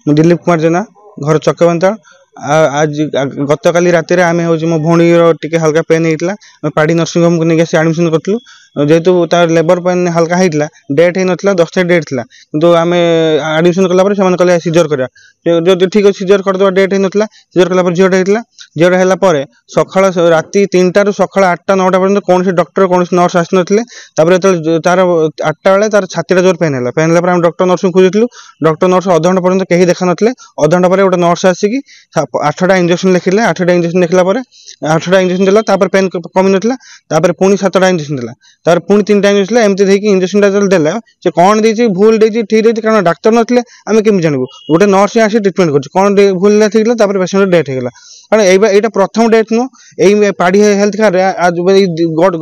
मु दिलीप कुमार जेना घर चकबंता आज गत काली राति आम हूँ मो भौणीर टे हल्का पेन होता पाड़ी नर्सिंग होम को लेकिन आडमिशन करूँ जेहेतु तार लेबर पेन हल्का होता डेट हो ना 10 डेट थी कि आम आडमिशन कलापर से कहले सीजर करा जो ठीक अच्छे सीजर करदे डेट हो ना सीजर कलापर झीटा होता झीटा है सका राति 3टा रू सका 8टा 9टा पर्यटन कौन डॉक्टर कौन नर्स आसी ना तार 8टा बेले तार छातीटा जोर पेन है पेन है डॉक्टर नर्स खोजूँ डॉक्टर नर्स अधघंटा पर्यटन कहीं देखा ना अधघंटा पर गोटे नर्स आसिक 8टा इंजेक्शन लिखिले 8टा इंजेक्शन लिखला 8टा इंजेक्शन देला पेन कमी ना पुणी 7टा इंजेक्शन देला पुणी 3टा इंजेक्शन एमती इंजेक्शन देला से कौन देती भूल देती ठीक देती कारण डाक्तर नथिले आम केमी जानबू गोटे नर्स आसी ट्रिटमेंट कर कौन भूल ठीक पेसेंट डेथ होगा कारण यहाँ प्रथम डेथ नुह यही पाड़ी हेल्थ केयर आज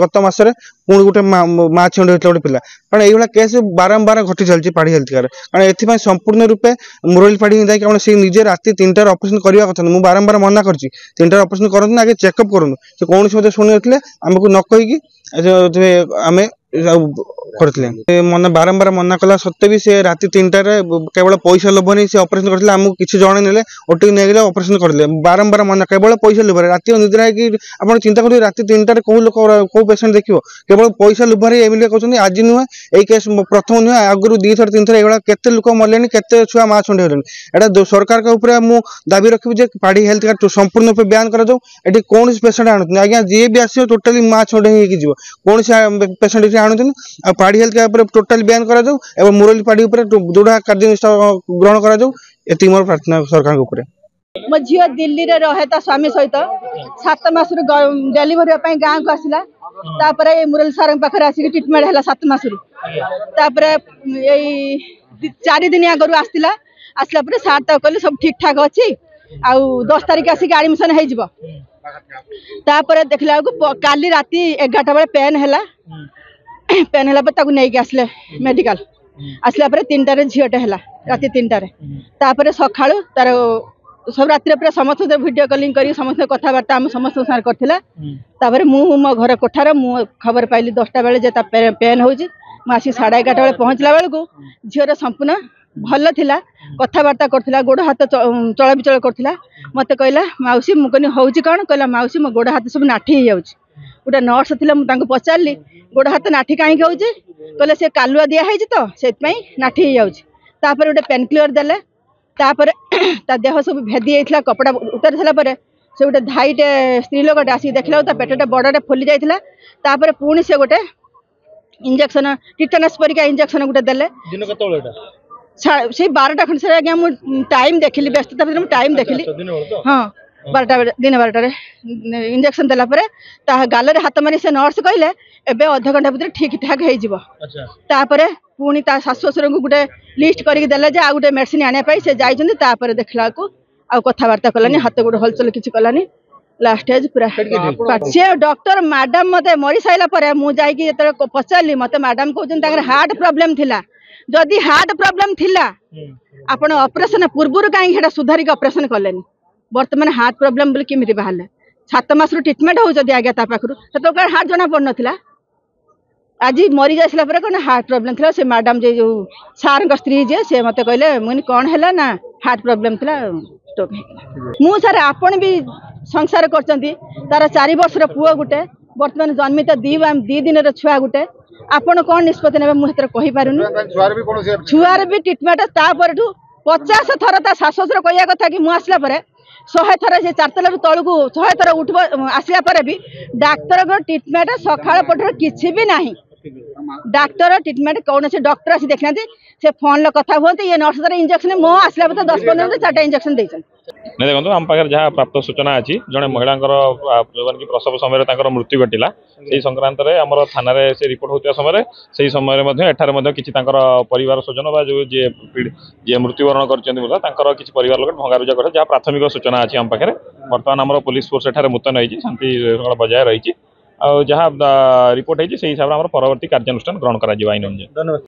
गत मसरे पुणी गोटे माँ छेड़ होता गोटे पिला कारण ये केस बारंबार घटी चलती पाड़ी हेल्थ केयर कारण एथपाई संपूर्ण रूपे मुरली पाड़ी जाए सी निजे राति 3टार ऑपरेशन करवा कथा मुझे बारंबार मना कर 3टार ऑपरेशन करूँ आगे चेकअप करूँ से कौन मत शुणी थे आमको न कहीकि आम करते मन बारंबार मना कला सत्ते भी से राति 3टार केवल पैसा लोभ नहीं से ऑपरेशन करते आमको किसी जन ने ओटी नहीं ऑपरेशन करते बारंबार मना केवल पैसा लोभ राति निद्रा है कि आप चिंता करेंगे राति 3टार कौ लोक कौ पेसेंट देखो केवल पैसा लोभर एमती कहते आज नुहे यही केस प्रथम नुहे आगुरी 2 थर 3 थर ये केते लोक मरले केते छुआ माँ छंडे होले एटा सरकार के ऊपर मु दाबी रखी पाड़ी हेल्थ केयर संपूर्ण रूप बयान कर ये कौन पेसेंट आणुन आज्ञा जी भी आस टोटाली माँ छंडे हो कौन पेसेंट आणुन पाड़ी हेल्थ केयर टोटाल बयान कर मुरली पाड़ी दृढ़ कार्यानुष्ठान ग्रहण कर मोर प्रार्थना सरकार ऊपर मो झील दिल्ली रे रहे ता स्वामी सहित 7 मास डेलीवरी गाँव को आसला मुरली सार पाखे आसिक ट्रिटमेंट है 7 मास 4 दिन आगु आसला सार तो कहले सब ठीक ठाक अच्छी आ 10 तारीख आसिक एडमिशन हो देखला काली राति 11टा बेले पेन है नहीं आसले मेडिकल आसला 3टारे झीटे है राति 3टारे सका तार सब राति पूरा समस्त वीडियो कॉलिंग कर समस्त कथबार्ता आम समस्त सार कर मो घर कोठार मु खबर पाइली 10टा बेले पेन हो आसी 11:30 बेले पहुँचला बेलू झीर संपूर्ण भल थिला कथबार्ता करथिला गोड़ हाथ चल विचल करथिला मते कहला माउसी मु कहनी होउची कौन कहला माउसी मो गोड़ हाथ सब नाठी हो जाउची गोटे नर्स थिला मु तांको पचारली गोड़ हाथ नाठी काहे होउची कहले से कालुआ दिया है तो से नाठी हो जाउची तापर गोटे पेन क्लियर देले तापर ता देह सब भेदी जाइथिला कपड़ा उतार सारा पर से गोटे धाईटे स्त्री लोकटे आसी देखला पेटटा बड़टे फुली जाइथिला तापर पुणी से गोटे इंजेक्शन टिटेनस परिका इंजेक्शन गोटे देले दिन कतोलेटा से 12टा खंड से आज्ञा मुझे टाइम देखिली व्यस्तता भर टाइम देखिली हाँ 12टा दिन 12टारे इंजेक्शन देलापर गाल हाथ मारी से नर्स कहले एबे अध घंटा भर ठीक ठाक हो पुणी शाशु शशुर को गोटे लिस्ट करके देले जे आ गोटे मेडिसिन आने से जाइए देखला आ कथबार्ता कलानी हाथ गोटे हलचल किसी कलानी लास्ट एज पूरा से डॉक्टर मैडम मते मरी सारा मुझे पचारि मत मैडम कहते हार्ट प्रोब्लेम थिला जदि हार्ट प्रोब्लेम थिला आपण ऑपरेशन पूर्व कहीं सुधारिक ऑपरेशन कले बर्तमान हार्ट प्रोब्लेम बोली केमी बाहर 7 मास ट्रिटमेंट हो आज्ञा पाखु तो हार्ट जना पड़ ना आज मरी जाइला कौन हार्ट प्रोब्लेम थी से मैडम जो सार स्त्री जे से मत कहले मुझे कौन है ना हार्ट प्रोब्लेम थी स्ट्रोक मु सर आपण भी संसार कर 4 वर्षर पुओ गोटे बर्तमान जन्मित 2 दिन छुआ गोटे आपण कौन निष्पत्ति ने मुझे कही पारुनी छुआर भी ट्रिटमेंट तापर 50 थर ता शाशु शशुर कहया कथा कि मुझे आसला 100 थर से 4 तलू तलू 100 थर उठ आसला भी डाक्तर ट्रिटमेंट सकाल पटर किसी भी ना डाक्तर ट्रिटमेंट कौन से डॉक्टर आसी देखना से फोन कथा हमें ये नर्स द्वारा इंजेक्शन मो आसला 10-15 मिनट 4टा इंजेक्शन नहीं देखो आम पाखे जहाँ प्राप्त सूचना अच्छी जड़े महिला कि प्रसव समय मृत्यु घटला से संक्रांत में आम थाना से रिपोर्ट होता समय से समय एठार किसी परिवार स्वजन जो जी मृत्युवरण कर किसी परिवार लोग भंगारुजा कर जहाँ प्राथमिक सूचना अच्छी आम पाखे बर्तमान आम पुलिस फोर्स एठार मुतयन होती शांति बजाय रही जहाँ रिपोर्ट होती से हिसाब से परवर्ती कार्यानुष्ठान ग्रहण कर आईन अनुसार। धन्यवाद।